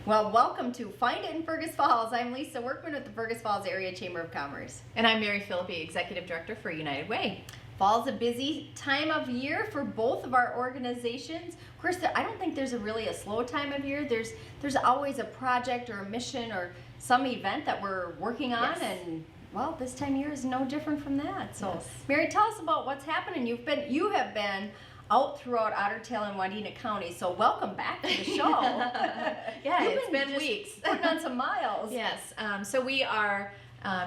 Well, welcome to Find It in Fergus Falls. I'm Lisa Workman with the Fergus Falls Area Chamber of Commerce. And I'm Mary Philippi, Executive Director for United Way. Fall's a busy time of year for both of our organizations. Of course, I don't think there's really a slow time of year. There's always a project or a mission or some event that we're working on, Yes. and well, this time of year is no different from that. So, Yes. Mary, tell us about what's happening. You have been out throughout Otter Tail and Wadena County, so welcome back to the show. Yeah, You've it's been just weeks. putting on some miles. Yes, so we are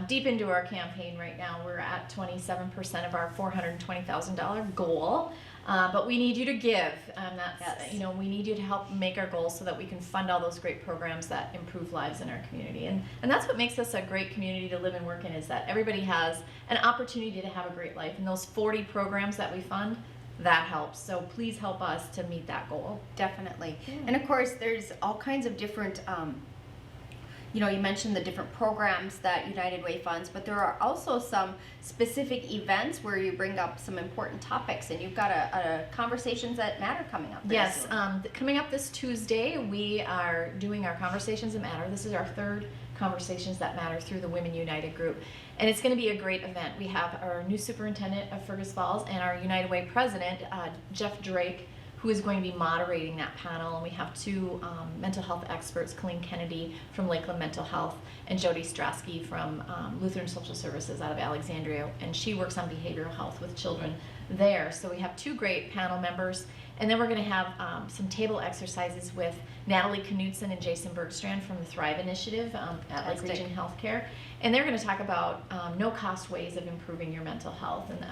deep into our campaign right now. We're at 27% of our $420,000 goal, but we need you to give. Yes. We need you to help make our goals so that we can fund all those great programs that improve lives in our community. And that's what makes us a great community to live and work in, is that everybody has an opportunity to have a great life. And those 40 programs that we fund, that helps. So please help us to meet that goal. Definitely. Yeah. And of course, there's all kinds of different, you mentioned the different programs that United Way funds, but there are also some specific events where you bring up some important topics, and you've got a Conversations That Matter coming up. Yes, coming up this Tuesday, we are doing our Conversations That Matter. This is our third Conversations That Matter through the Women United group. And it's going to be a great event. We have our new superintendent of Fergus Falls and our United Way president, Jeff Drake, who is going to be moderating that panel. And we have two mental health experts, Colleen Kennedy from Lakeland Mental Health and Jody Strasky from Lutheran Social Services out of Alexandria. And she works on behavioral health with children there. So we have two great panel members. And then we're going to have some table exercises with Natalie Knudsen and Jason Bergstrand from the Thrive Initiative at Lake Region Healthcare. And they're going to talk about no-cost ways of improving your mental health, and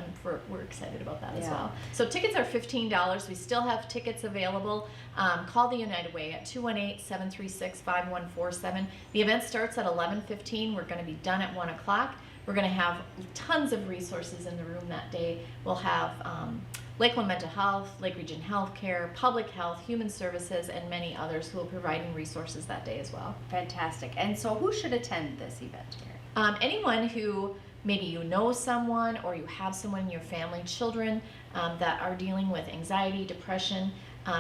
we're excited about that as well. So tickets are $15. We still have tickets available. Call the United Way at 218-736-5147. The event starts at 11:15. We're going to be done at 1 o'clock. We're going to have tons of resources in the room that day. We'll have Lakeland Mental Health, Lake Region Healthcare, Public Health, Human Services, and many others who will be providing resources that day as well. Fantastic. And so who should attend this event, Mary? Anyone who maybe you know someone or you have someone in your family, children that are dealing with anxiety, depression,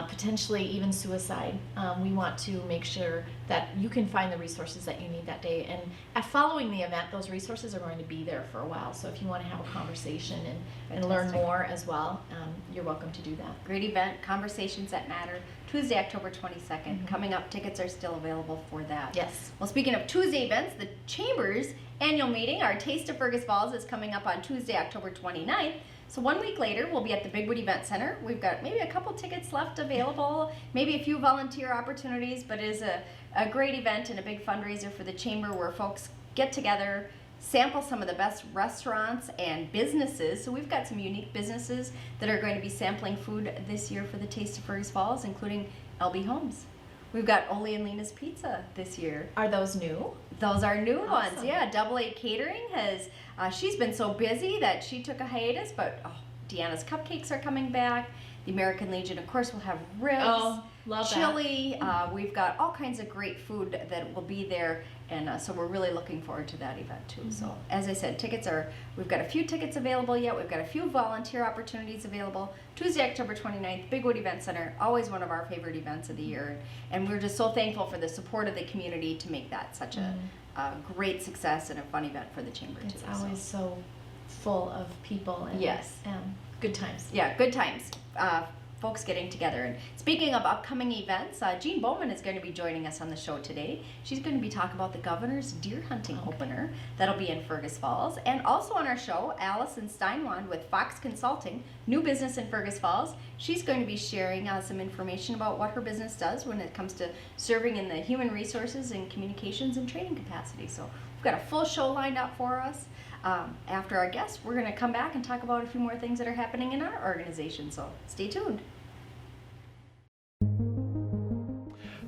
potentially even suicide. We want to make sure that you can find the resources that you need that day. And following the event, those resources are going to be there for a while. So if you want to have a conversation and learn more as well, you're welcome to do that. Great event, Conversations That Matter, Tuesday, October 22nd. Coming up, tickets are still available for that. Yes. Well, speaking of Tuesday events, the Chamber's annual meeting, our Taste of Fergus Falls, is coming up on Tuesday, October 29th. So 1 week later, we'll be at the Bigwood Event Center. We've got maybe a couple tickets left available, maybe a few volunteer opportunities, but it is a great event and a big fundraiser for the Chamber where folks get together, sample some of the best restaurants and businesses. So we've got some unique businesses that are going to be sampling food this year for the Taste of Fergus Falls, including LB Homes. We've got Ole and Lena's Pizza this year. Are those new? Those are new Awesome. ones, yeah. Double A Catering has, she's been so busy that she took a hiatus, but Deanna's Cupcakes are coming back. The American Legion, of course, will have ribs, Love chili. We've got all kinds of great food that will be there, and so we're really looking forward to that event too. So as I said, we've got a few tickets available yet. We've got a few volunteer opportunities available. Tuesday, October 29th, Bigwood Event Center, always one of our favorite events of the year. And we're just so thankful for the support of the community to make that such a great success and a fun event for the Chamber It's too. always so full of people and Yes. Good times. Yeah, good times. Folks getting together. And speaking of upcoming events, Jean Bowman is going to be joining us on the show today. She's going to be talking about the Governor's Deer Hunting Opener. That'll be in Fergus Falls. And also on our show, Allison Steinwand with Fox Consulting, new business in Fergus Falls. She's going to be sharing some information about what her business does when it comes to serving in the human resources and communications and training capacity. So we've got a full show lined up for us. After our guests, we're going to come back and talk about a few more things that are happening in our organization, so stay tuned.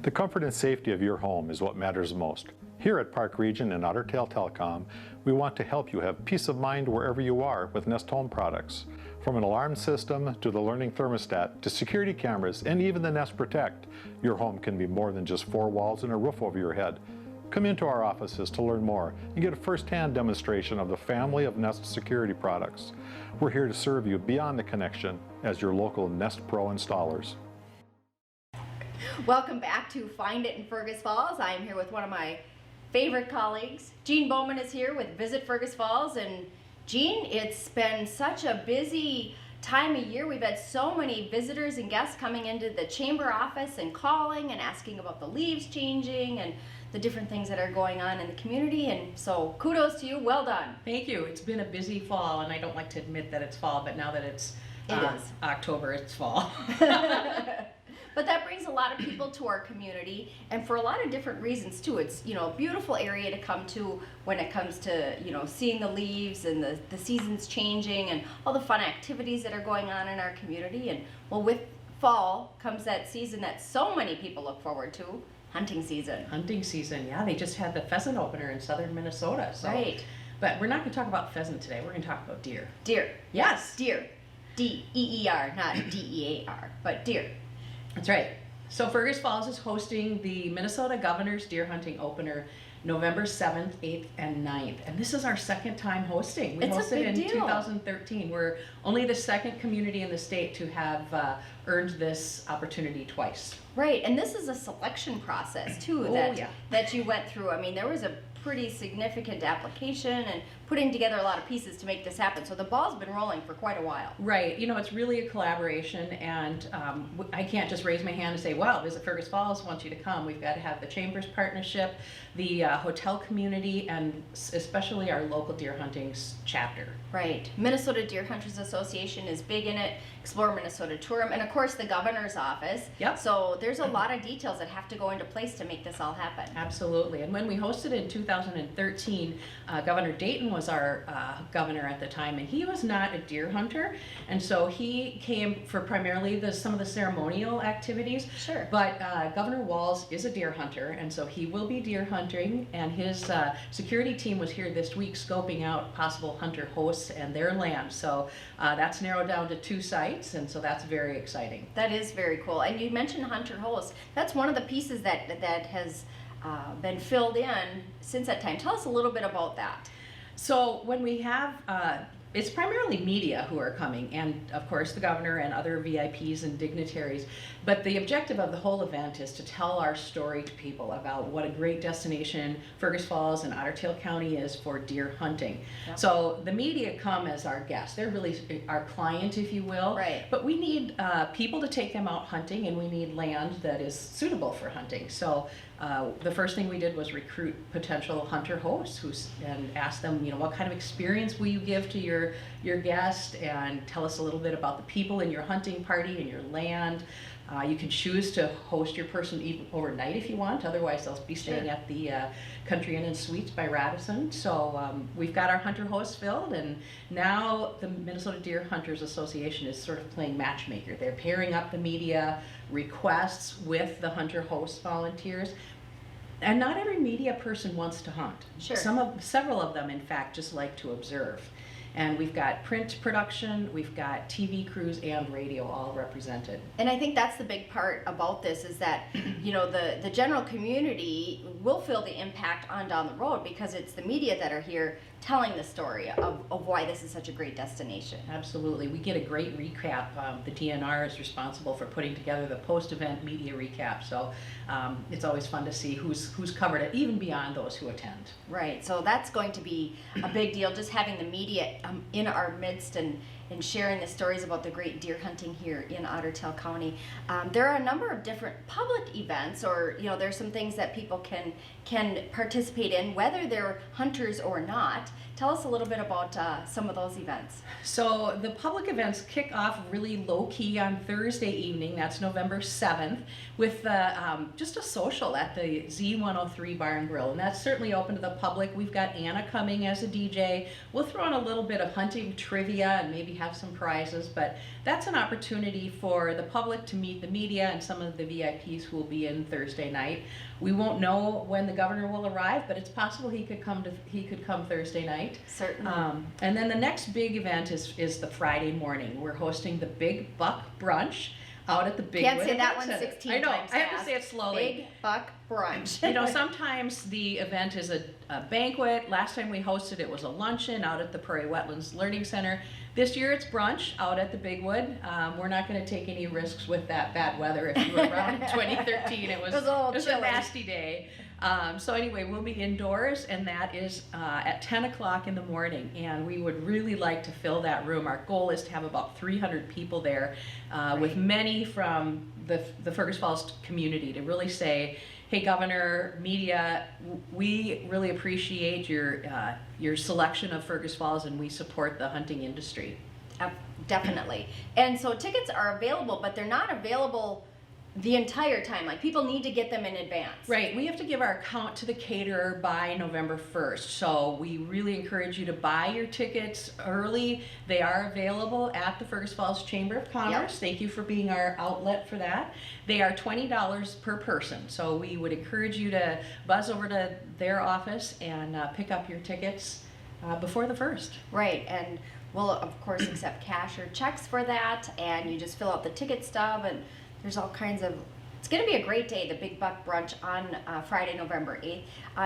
The comfort and safety of your home is what matters most. Here at Park Region and Otter Tail Telecom, we want to help you have peace of mind wherever you are with Nest Home products. From an alarm system to the learning thermostat to security cameras and even the Nest Protect, your home can be more than just four walls and a roof over your head. Come into our offices to learn more and get a first-hand demonstration of the family of Nest security products. We're here to serve you beyond the connection as your local Nest Pro installers. Welcome back to Find It in Fergus Falls. I am here with one of my favorite colleagues. Jean Bowman is here with Visit Fergus Falls. And Jean, it's been such a busy time of year. We've had so many visitors and guests coming into the chamber office and calling and asking about the leaves changing and the different things that are going on in the community. And so kudos to you. Well done. Thank you. It's been a busy fall, and I don't like to admit that it's fall, but now that it's It is. October, it's fall. But that brings a lot of people to our community, and for a lot of different reasons too. It's, you know, a beautiful area to come to when it comes to, you know, seeing the leaves and the seasons changing and all the fun activities that are going on in our community. And well, with fall comes that season that so many people look forward to, hunting season. Hunting season, yeah. They just had the pheasant opener in southern Minnesota. So. Right. But we're not going to talk about pheasant today. We're going to talk about deer. Deer. Yes. Deer. D-E-E-R, not D-E-A-R, but deer. That's right. So Fergus Falls is hosting the Minnesota Governor's Deer Hunting Opener November 7th, 8th, and 9th. And this is our second time hosting. We It's a hosted big in deal. 2013. We're only the second community in the state to have earned this opportunity twice. Right, and this is a selection process too Oh, that yeah. that you went through. I mean, there was a pretty significant application and putting together a lot of pieces to make this happen. So the ball's been rolling for quite a while. Right. You know, it's really a collaboration, and I can't just raise my hand and say, well, Visit Fergus Falls wants you to come. We've got to have the Chamber's partnership, the hotel community, and especially our local deer hunting chapter. Right. Minnesota Deer Hunters Association is big in it. Explore Minnesota Tourism, and of course the governor's office. Yep. So there's a lot of details that have to go into place to make this all happen. Absolutely. And when we hosted in 2013, Governor Dayton was our governor at the time, and he was not a deer hunter. And so he came for primarily some of the ceremonial activities. Sure. But Governor Walz is a deer hunter, and so he will be deer hunting. And his security team was here this week scoping out possible hunter hosts and their land. So that's narrowed down to 2 sites, and so that's very exciting. That is very cool. And you mentioned hunter host. That's one of the pieces that has been filled in since that time. Tell us a little bit about that. So when we have, it's primarily media who are coming, and of course the governor and other VIPs and dignitaries. But the objective of the whole event is to tell our story to people about what a great destination Fergus Falls and Otter Tail County is for deer hunting. Yeah. So the media come as our guests. They're really our client, if you will. Right. But we need people to take them out hunting, and we need land that is suitable for hunting. So the first thing we did was recruit potential hunter hosts and ask them, you know, what kind of experience will you give to your guest, and tell us a little bit about the people in your hunting party and your land. You can choose to host your person even overnight if you want. Otherwise, they'll be staying Sure. at the Country Inn and Suites by Radisson. So we've got our hunter hosts filled, and now the Minnesota Deer Hunters Association is sort of playing matchmaker. They're pairing up the media requests with the hunter host volunteers. And not every media person wants to hunt. Sure. Several of them, in fact, just like to observe. And we've got print production, we've got TV crews, and radio all represented. And I think that's the big part about this is that, you know, the general community will feel the impact on down the road because it's the media that are here telling the story of why this is such a great destination. Absolutely. We get a great recap. The DNR is responsible for putting together the post-event media recap. So it's always fun to see who's covered it, even beyond those who attend. Right, so that's going to be a big deal, just having the media in our midst and sharing the stories about the great deer hunting here in Otter Tail County. There are a number of different public events, or, you know, there's some things that people can participate in, whether they're hunters or not. Tell us a little bit about some of those events. So the public events kick off really low-key on Thursday evening, that's November 7th, with just a social at the Z103 Bar and Grill, and that's certainly open to the public. We've got Anna coming as a DJ. We'll throw in a little bit of hunting trivia and maybe have some prizes, but that's an opportunity for the public to meet the media and some of the VIPs who will be in Thursday night. We won't know when the governor will arrive, but it's possible he could come Thursday night. Certainly. And then the next big event is the Friday morning. We're hosting the Big Buck Brunch out at the Big Can't Wood say that Event one Center. 16 I know, times I have fast. to say it slowly. Big Buck Brunch. You know, sometimes the event is a banquet. Last time we hosted it was a luncheon out at the Prairie Wetlands Learning Center. This year it's brunch out at the Big Wood. We're not going to take any risks with that bad weather. If you were around in 2013, it was It was a a nasty day. So anyway, we'll be indoors, and that is at 10 o'clock in the morning, and we would really like to fill that room. Our goal is to have about 300 people there, with many from the Fergus Falls community, to really say, hey, Governor, media, we really appreciate your selection of Fergus Falls, and we support the hunting industry. Definitely. And so tickets are available, but they're not available the entire time. Like, people need to get them in advance. Right. We have to give our account to the caterer by November 1st. So we really encourage you to buy your tickets early. They are available at the Fergus Falls Chamber of Commerce. Yep. Thank you for being our outlet for that. They are $20 per person. So we would encourage you to buzz over to their office and pick up your tickets before the 1st. Right. And we'll, of course, accept cash or checks for that. And you just fill out the ticket stub, and there's all kinds of, it's going to be a great day, the Big Buck Brunch on Friday, November 8th.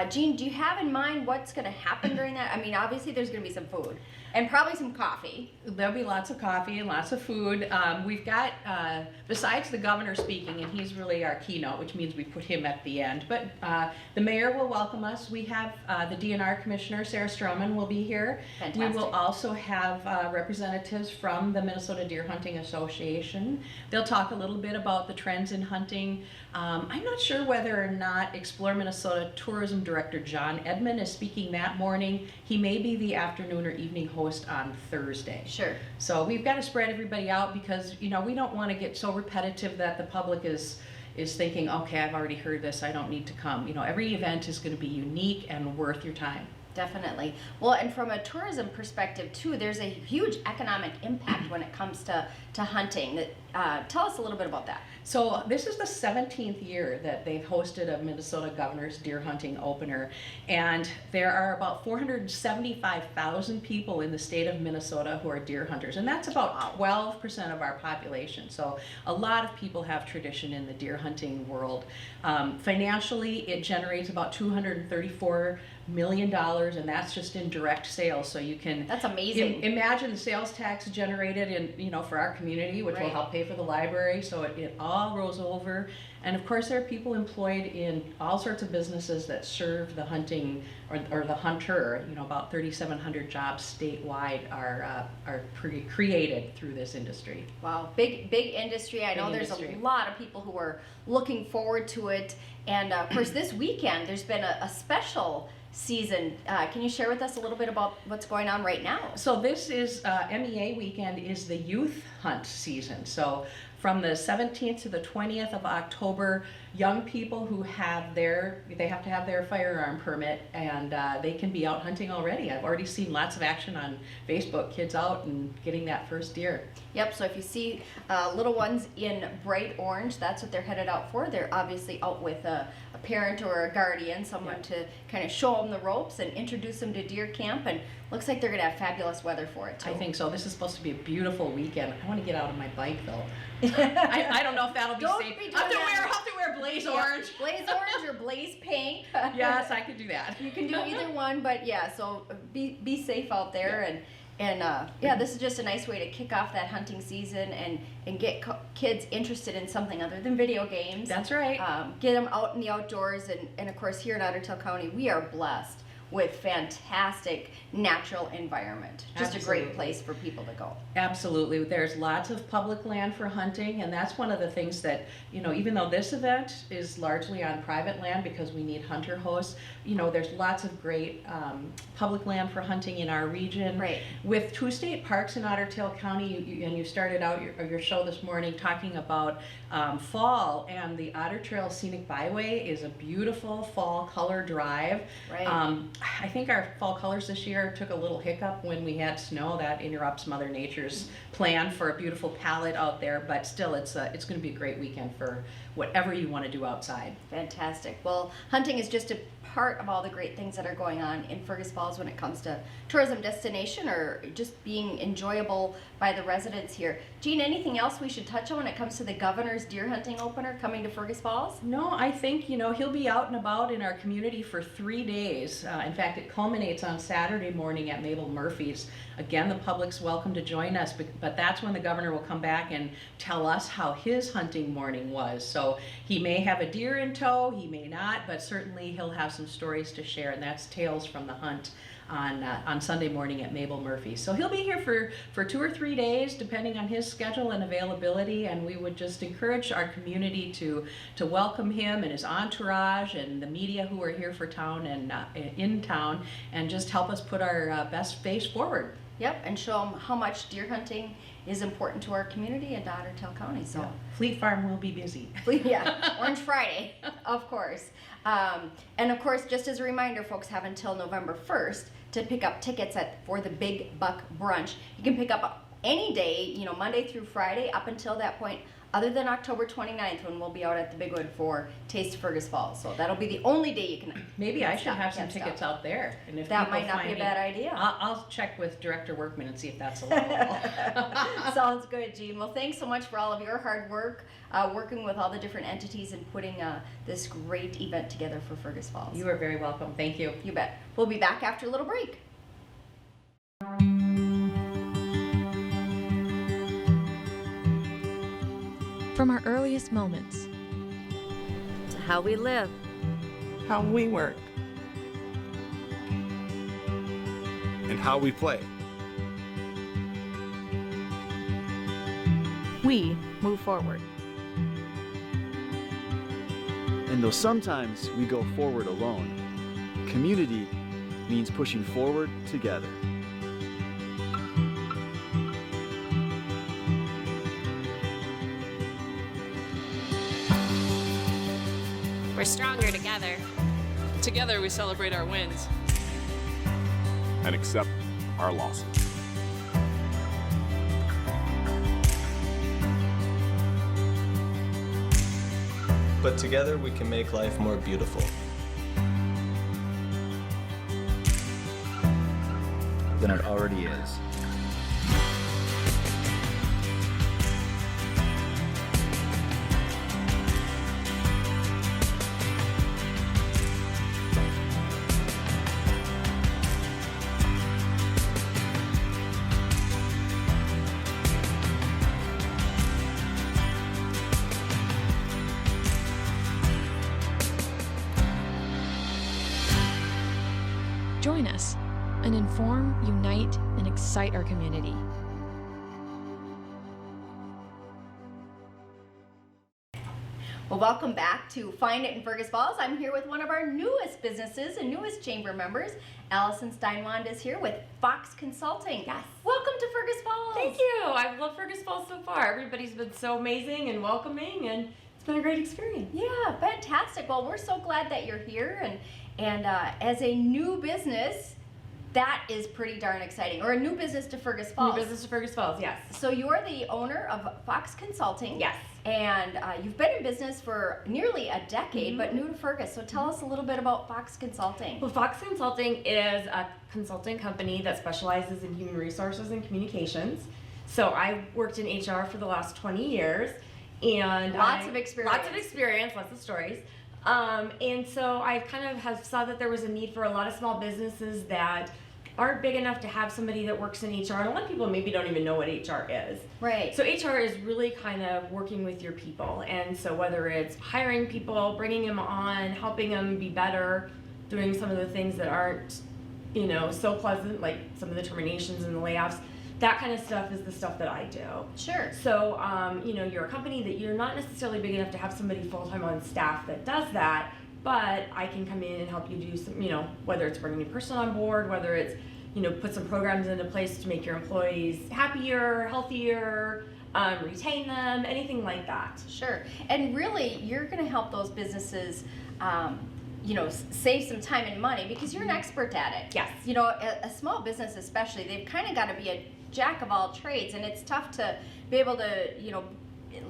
Jean, do you have in mind what's going to happen during that? I mean, obviously there's going to be some food and probably some coffee. There'll be lots of coffee and lots of food. We've got, besides the governor speaking, and he's really our keynote, which means we put him at the end, but the mayor will welcome us. We have the DNR Commissioner, Sarah Stroman, will be here. Fantastic. We will also have representatives from the Minnesota Deer Hunting Association. They'll talk a little bit about the trends in hunting. I'm not sure whether or not Explore Minnesota Tourism Director John Edmond is speaking that morning. He may be the afternoon or evening host on Thursday. Sure. So we've got to spread everybody out, because we don't want to get so repetitive that the public is thinking, okay, I've already heard this, I don't need to come. Every event is going to be unique and worth your time. Definitely. Well, and from a tourism perspective too, there's a huge economic impact when it comes to hunting. Tell us a little bit about that. So this is the 17th year that they've hosted a Minnesota Governor's Deer Hunting Opener, and there are about 475,000 people in the state of Minnesota who are deer hunters, and that's about 12% of our population. So a lot of people have tradition in the deer hunting world. Financially, it generates about $234 million, and that's just in direct sales. So you can, That's amazing. imagine the sales tax generated in for our community, which will Right. help pay for the library. So it all rolls over. And of course, there are people employed in all sorts of businesses that serve the hunting or the hunter. About 3,700 jobs statewide are created through this industry. Wow, big industry. I know Big there's industry. a lot of people who are looking forward to it. And of course, this weekend there's been a special season. Can you share with us a little bit about what's going on right now? So this is MEA weekend is the youth hunt season. So from the 17th to the 20th of October, young people who they have to have their firearm permit, and they can be out hunting already. I've already seen lots of action on Facebook, kids out and getting that first deer. Yep, so if you see little ones in bright orange, that's what they're headed out for. They're obviously out with a parent or a guardian, someone to kind of show them the ropes and introduce them to deer camp, and looks like they're going to have fabulous weather for it too. I think so. This is supposed to be a beautiful weekend. I want to get out on my bike though. I don't know if that'll be Don't safe. be doing I'll that. have to wear blaze Yep, orange. blaze orange or blaze pink. Yes, I could do that. You can do either one, but yeah, so be safe out there, and yeah, this is just a nice way to kick off that hunting season and get kids interested in something other than video games. That's right. Get them out in the outdoors, and of course here in Otter Tail County we are blessed with fantastic natural environment. Just a great Absolutely. place for people to go. Absolutely. There's lots of public land for hunting, and that's one of the things that, even though this event is largely on private land because we need hunter hosts, there's lots of great public land for hunting in our region. Right. With 2 state parks in Otter Tail County, you started out your show this morning talking about fall, and the Otter Trail Scenic Byway is a beautiful fall color drive. Right. I think our fall colors this year took a little hiccup when we had snow. That interrupts Mother Nature's plan for a beautiful palette out there, but still it's going to be a great weekend for whatever you want to do outside. Fantastic. Well, hunting is just a part of all the great things that are going on in Fergus Falls when it comes to tourism destination or just being enjoyable by the residents here. Jean, anything else we should touch on when it comes to the governor's deer hunting opener coming to Fergus Falls? No, I think, he'll be out and about in our community for 3 days. In fact, it culminates on Saturday morning at Mabel Murphy's. Again, the public's welcome to join us, but that's when the governor will come back and tell us how his hunting morning was. So he may have a deer in tow, he may not, but certainly he'll have some stories to share, and that's Tales from the Hunt on Sunday morning at Mabel Murphy. So he'll be here for 2 or 3 days, depending on his schedule and availability, and we would just encourage our community to welcome him and his entourage and the media who are here for town and in town, and just help us put our best face forward. Yep, and show them how much deer hunting is important to our community in Ottertail County. So, Fleet Farm will be busy. yeah, Orange Friday, of course. And of course, just as a reminder, folks have until November 1st to pick up tickets for the Big Buck Brunch. You can pick up any day, Monday through Friday up until that point, other than October 29th when we'll be out at the Big Wood for Taste of Fergus Falls. So that'll be the only day you can. Maybe I should have some tickets out there. And if that people might not find be a bad idea. I'll check with Director Workman and see if that's allowable. Sounds good, Jean. Well, thanks so much for all of your hard work, working with all the different entities and putting this great event together for Fergus Falls. You are very welcome. Thank you. You bet. We'll be back after a little break. From our earliest moments To how we live. how we work, and how we play. we move forward. And though sometimes we go forward alone, community means pushing forward together. We're stronger together. Together we celebrate our wins. And accept our losses. But together we can make life more beautiful. Than it already is. Join us and inform, unite, and excite our community. Well, welcome back to Find It in Fergus Falls. I'm here with one of our newest businesses and newest chamber members. Allison Steinwand is here with Fox Consulting. Yes. Welcome to Fergus Falls. Thank you. I've loved Fergus Falls so far. Everybody's been so amazing and welcoming, and it's been a great experience. Yeah, fantastic. Well, we're so glad that you're here, and as a new business, that is pretty darn exciting. Or a new business to Fergus Falls. New business to Fergus Falls, yes. So you're the owner of Fox Consulting. Yes. And you've been in business for nearly a decade, but new to Fergus. So tell us a little bit about Fox Consulting. Well, Fox Consulting is a consulting company that specializes in human resources and communications. So I worked in HR for the last 20 years. And Lots of experience. Lots of experience, lots of stories. And so I kind of saw that there was a need for a lot of small businesses that aren't big enough to have somebody that works in HR. And a lot of people maybe don't even know what HR is. Right. So HR is really kind of working with your people. And so whether it's hiring people, bringing them on, helping them be better, doing some of the things that aren't, so pleasant, like some of the terminations and the layoffs, that kind of stuff is the stuff that I do. Sure. So, you're a company that you're not necessarily big enough to have somebody full-time on staff that does that, but I can come in and help you do some, whether it's bringing a new person on board, whether it's, put some programs into place to make your employees happier, healthier, retain them, anything like that. Sure. And really, you're going to help those businesses, save some time and money because you're an expert at it. Yes. A small business especially, they've kind of got to be a jack of all trades, and it's tough to be able to,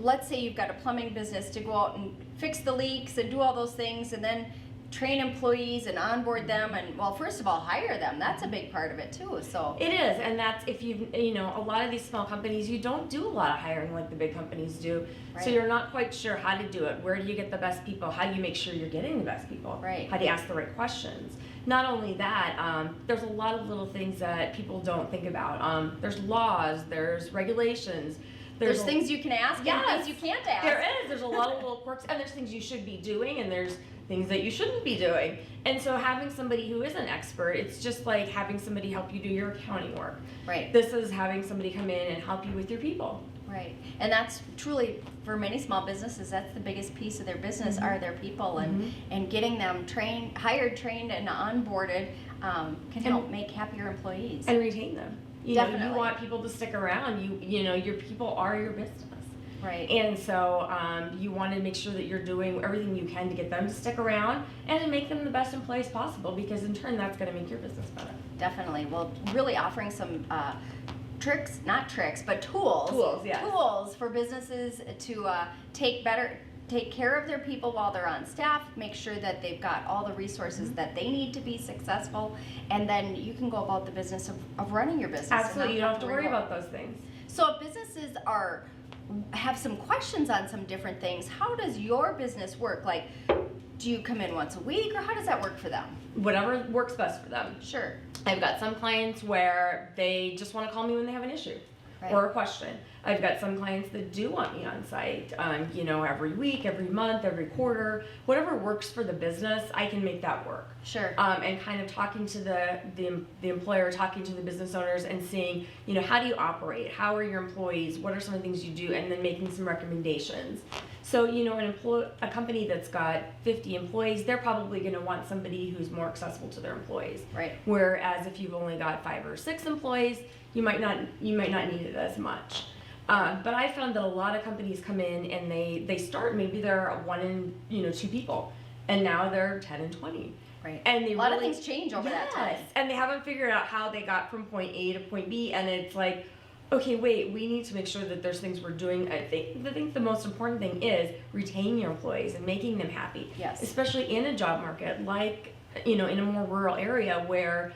let's say you've got a plumbing business, to go out and fix the leaks and do all those things, and then train employees and onboard them, and well, first of all, hire them. That's a big part of it too. So It is, and that's if you know, a lot of these small companies, you don't do a lot of hiring like the big companies do. Right. So you're not quite sure how to do it. Where do you get the best people? How do you make sure you're getting the best people? Right. How do you ask the right questions? Not only that, there's a lot of little things that people don't think about. There's laws, there's regulations. there's things you can ask Yes. and things you can't ask. There is. There's a lot of little quirks, and there's things you should be doing, and there's things that you shouldn't be doing. And so having somebody who is an expert, it's just like having somebody help you do your accounting work. Right. This is having somebody come in and help you with your people. Right, and that's truly, for many small businesses, that's the biggest piece of their business, Mm-hmm. are their people, and getting them hired, trained, and onboarded can help make happier employees. And retain them. You know, Definitely. you want people to stick around. You know, your people are your business. Right. And so you want to make sure that you're doing everything you can to get them to stick around and to make them the best employees possible, because in turn that's going to make your business better. Definitely. Well, really offering some tricks, not tricks, but tools. Tools, yes. Tools for businesses to take care of their people while they're on staff, make sure that they've got all the resources that they need to be successful, and then you can go about the business of running your business. Absolutely, you don't have to worry about those things. So if businesses have some questions on some different things, how does your business work? Like, do you come in once a week, or how does that work for them? Whatever works best for them. Sure. I've got some clients where they just want to call me when they have an issue or a question. I've got some clients that do want me on site, you know, every week, every month, every quarter, whatever works for the business, I can make that work. Sure. And kind of talking to the employer, talking to the business owners, and seeing, you know, how do you operate? How are your employees? What are some of the things you do? And then making some recommendations. So, you know, a company that's got 50 employees, they're probably going to want somebody who's more accessible to their employees. Right. Whereas if you've only got 5 or 6 employees, you might not need it as much. But I found that a lot of companies come in and they start, maybe they're 1 and 2 people, and now they're 10 and 20. Right. And a lot of things change over that time. And they haven't figured out how they got from point A to point B, and it's like, okay, wait, we need to make sure that there's things we're doing. I think the most important thing is retaining your employees and making them happy. Yes. Especially in a job market like, you know, in a more rural area where,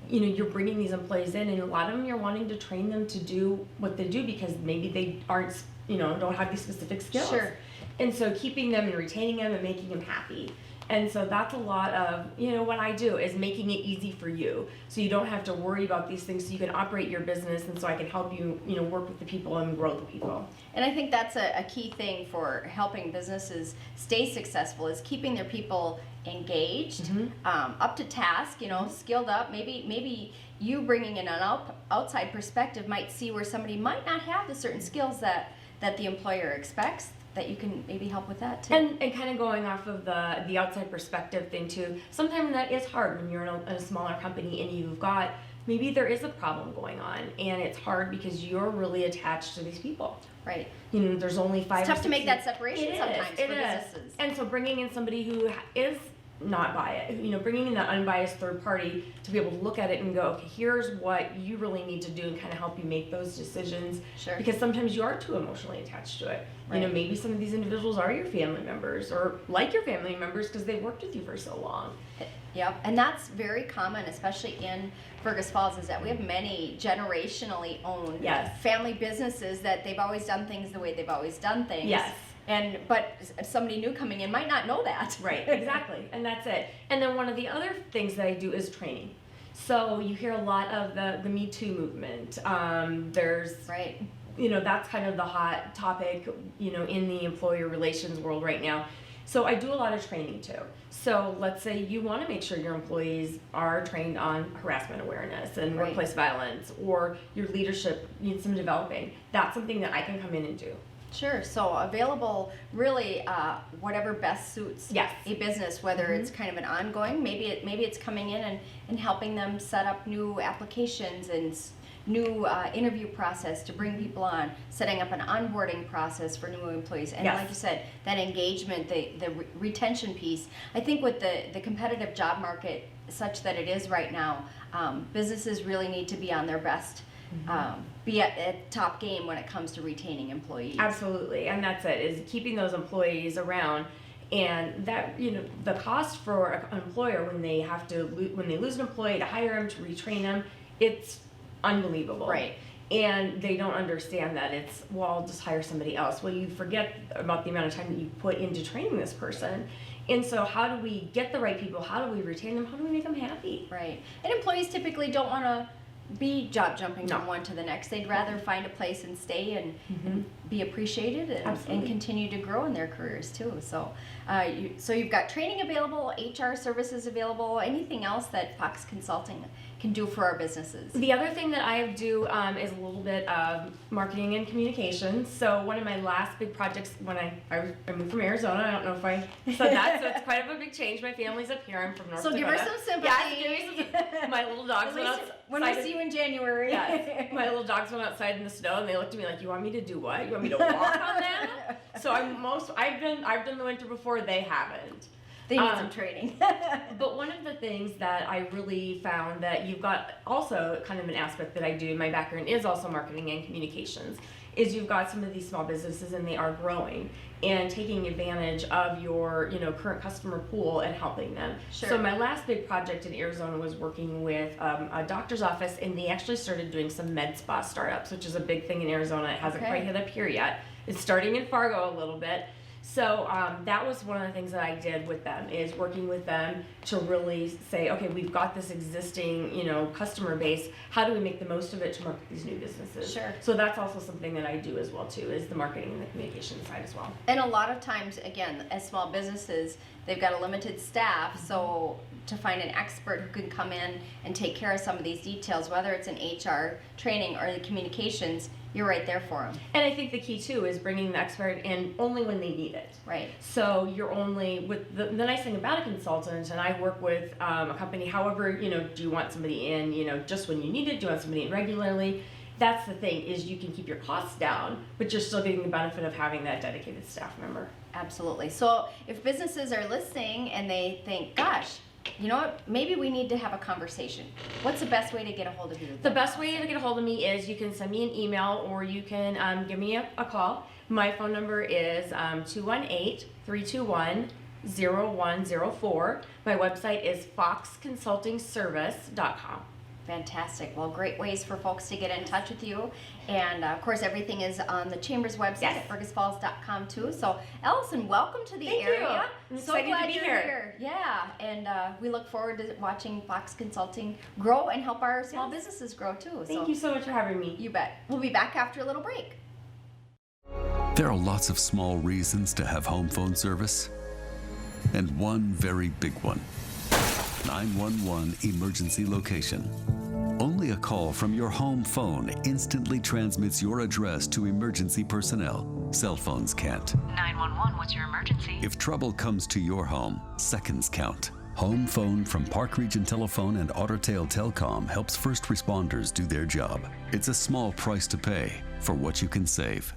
you know, you're bringing these employees in, and a lot of them you're wanting to train them to do what they do because maybe they aren't, you know, don't have these specific skills. Sure. And so keeping them and retaining them and making them happy. And so that's a lot of, you know, what I do is making it easy for you, so you don't have to worry about these things, so you can operate your business, and so I can help you, you know, work with the people and grow the people. And I think that's a key thing for helping businesses stay successful, is keeping their people engaged, up to task, you know, skilled up. Maybe you bringing in an outside perspective might see where somebody might not have the certain skills that the employer expects, that you can maybe help with that too. And kind of going off of the outside perspective thing too, sometimes that is hard when you're in a smaller company and you've got, maybe there is a problem going on, and it's hard because you're really attached to these people. Right. You know, there's only 5 It's or tough 6 to make that separation sometimes for it is. businesses. And so bringing in somebody who is not biased, you know, bringing in that unbiased third party to be able to look at it and go, okay, here's what you really need to do, and kind of help you make those decisions. Sure. Because sometimes you are too emotionally attached to it. You know, Right. maybe some of these individuals are your family members, or like your family members because they've worked with you for so long. Yep, and that's very common, especially in Fergus Falls, is that we have many generationally owned Yes. family businesses that they've always done things the way they've always done things. Yes. But somebody new coming in might not know that. Right, exactly, and that's it. And then one of the other things that I do is training. So you hear a lot of the Me Too movement. There's, Right. you know, that's kind of the hot topic, you know, in the employer relations world right now. So I do a lot of training too. So let's say you want to make sure your employees are trained on harassment awareness and Right. workplace violence, or your leadership needs some developing. That's something that I can come in and do. Sure. So available, really, whatever best suits Yes. a business, whether it's kind of an ongoing, maybe it's coming in and helping them set up new applications and new interview process to bring people on, setting up an onboarding process for new employees, and Yes. like you said, that engagement, the retention piece. I think with the competitive job market such that it is right now, businesses really need to be on their best be at top game when it comes to retaining employees. Absolutely, and that's it, is keeping those employees around. And that, you know, the cost for an employer when they have to when they lose an employee to hire him, to retrain him, it's unbelievable. Right. And they don't understand that it's, well, I'll just hire somebody else. Well, you forget about the amount of time that you put into training this person. And so how do we get the right people? How do we retain them? How do we make them happy? Right. And employees typically don't want to be job jumping No. from one to the next. They'd rather find a place and stay and be appreciated and Absolutely. continue to grow in their careers too. So, so you've got training available, HR services available, anything else that Fox Consulting can do for our businesses? The other thing that I do is a little bit of marketing and communications. So one of my last big projects when I moved from Arizona, I don't know if I said that, so it's quite of a big change. My family's up here. I'm from North So Dakota. give her some sympathy. Yes, give me some. My little dogs At went least outside. when we see you in January. Yes, my little dogs went outside in the snow and they looked at me like, "You want me to do what? You want me to walk on that?" So I've done the winter before. They haven't. They need some training. But one of the things that I really found that you've got also kind of an aspect that I do in my background is also marketing and communications, is you've got some of these small businesses and they are growing and taking advantage of your, you know, current customer pool and helping them. Sure. So my last big project in Arizona was working with a doctor's office, and they actually started doing some med spa startups, which is a big thing in Arizona. It hasn't Okay. quite hit up here yet. It's starting in Fargo a little bit. So that was one of the things that I did with them, is working with them to really say, okay, we've got this existing, you know, customer base. How do we make the most of it to market these new businesses? Sure. So that's also something that I do as well too, is the marketing and the communication side as well. And a lot of times, again, as small businesses, they've got a limited staff, so to find an expert who can come in and take care of some of these details, whether it's in HR training or the communications, you're right there for them. And I think the key too is bringing the expert in only when they need it. Right. So you're only, with the nice thing about a consultant, and I work with a company, however, you know, do you want somebody in, you know, just when you need it? Do you want somebody in regularly? That's the thing, is you can keep your costs down, but you're still getting the benefit of having that dedicated staff member. Absolutely. So if businesses are listening and they think, gosh, you know what, maybe we need to have a conversation. What's the best way to get a hold of you? The best way to get a hold of me is you can send me an email, or you can give me a call. My phone number is 218-321-0104. My website is foxconsultingservice.com. Fantastic. Well, great ways for folks to get in touch with you. And of course, everything is on the Chamber's website Yes. at fergusfalls.com too. So, Allison, welcome to the Thank area. you. I'm So excited to glad be you're here. Yeah, and we look forward to watching Fox Consulting grow and help our small businesses grow too. Thank you so much for having me. You bet. We'll be back after a little break. There are lots of small reasons to have home phone service, and one very big one. 911 emergency location. Only a call from your home phone instantly transmits your address to emergency personnel. Cell phones can't. 911, what's your emergency? If trouble comes to your home, seconds count. Home phone from Park Region Telephone and Ottertail Telcom helps first responders do their job. It's a small price to pay for what you can save.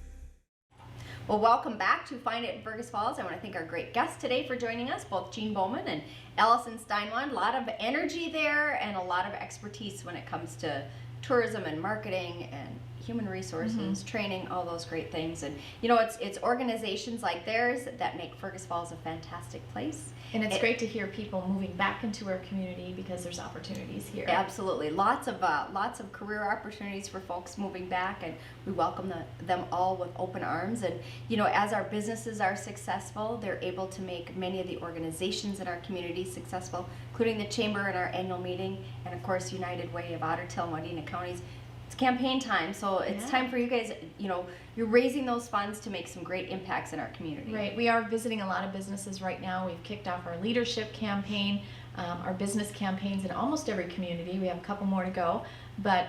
Well, welcome back to Find It in Fergus Falls. I want to thank our great guests today for joining us, both Jean Bowman and Allison Steinwand. A lot of energy there and a lot of expertise when it comes to tourism and marketing and human resources, training, all those great things. And you know, it's organizations like theirs that make Fergus Falls a fantastic place. And it's great to hear people moving back into our community because there's opportunities here. Absolutely, lots of career opportunities for folks moving back, and we welcome them all with open arms. And you know, as our businesses are successful, they're able to make many of the organizations in our community successful, including the Chamber and our annual meeting, and of course United Way of Ottertail and Wadena counties. It's campaign time, so it's time for you guys, you know, you're raising those funds to make some great impacts in our community. Right, we are visiting a lot of businesses right now. We've kicked off our leadership campaign, our business campaigns in almost every community. We have a couple more to go, but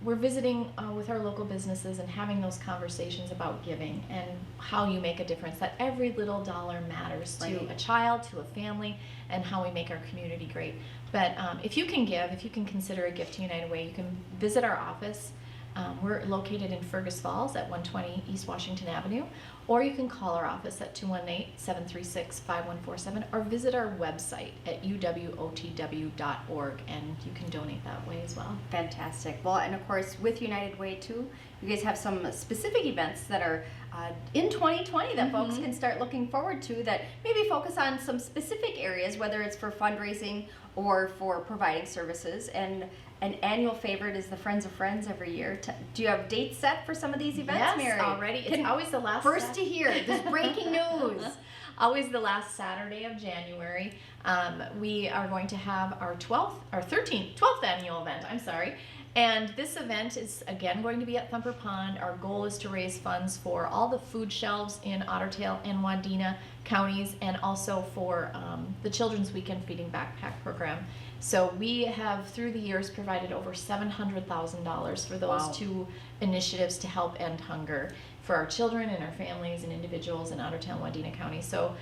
we're visiting with our local businesses and having those conversations about giving and how you make a difference, that every little dollar matters to a child, to a family, and how we make our community great. But if you can give, if you can consider a gift to United Way, you can visit our office. We're located in Fergus Falls at 120 East Washington Avenue, or you can call our office at 218-736-5147 or visit our website at uwotw.org, and you can donate that way as well. Fantastic. Well, and of course, with United Way too, you guys have some specific events that are in 2020 that folks can start looking forward to, that maybe focus on some specific areas, whether it's for fundraising or for providing services. And an annual favorite is the Friends of Friends every year. Do you have dates set for some of these events, Yes, Mary? already. It's always the last First to hear this breaking news. Always the last Saturday of January. We are going to have our 12th annual event, and this event is again going to be at Thumper Pond. Our goal is to raise funds for all the food shelves in Otter Tail and Wadena counties, and also for the Children's Weekend Feeding Backpack Program. So we have, through the years, provided over $700,000 for those two initiatives to help end hunger for our children and our families and individuals in Otter Tail and Wadena County. So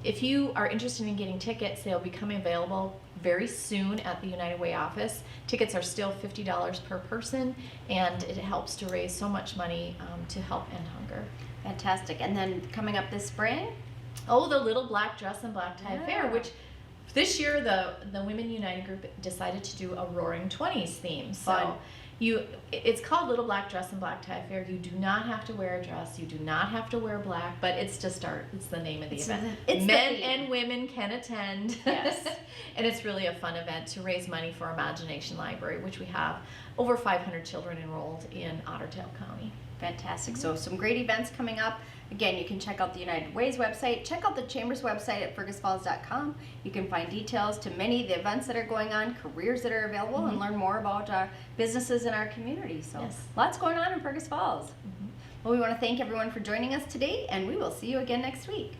if you are interested in getting tickets, they'll be coming available very soon at the United Way office. Tickets are still $50 per person, and it helps to raise so much money to help end hunger. Fantastic. And then coming up this spring? Oh, the Little Black Dress and Black Tie Fair, which this year the Women United Group decided to do a Roaring 20s theme. So it's called Little Black Dress and Black Tie Fair. You do not have to wear a dress. You do not have to wear black, but it's the name of the event. Men and women can attend. Yes. And it's really a fun event to raise money for Imagination Library, which we have over 500 children enrolled in Otter Tail County. Fantastic. So some great events coming up. Again, you can check out the United Way's website. Check out the Chamber's website at fergusfalls.com. You can find details to many of the events that are going on, careers that are available, and learn more about businesses in our community. So lots going on in Fergus Falls. Well, we want to thank everyone for joining us today, and we will see you again next week.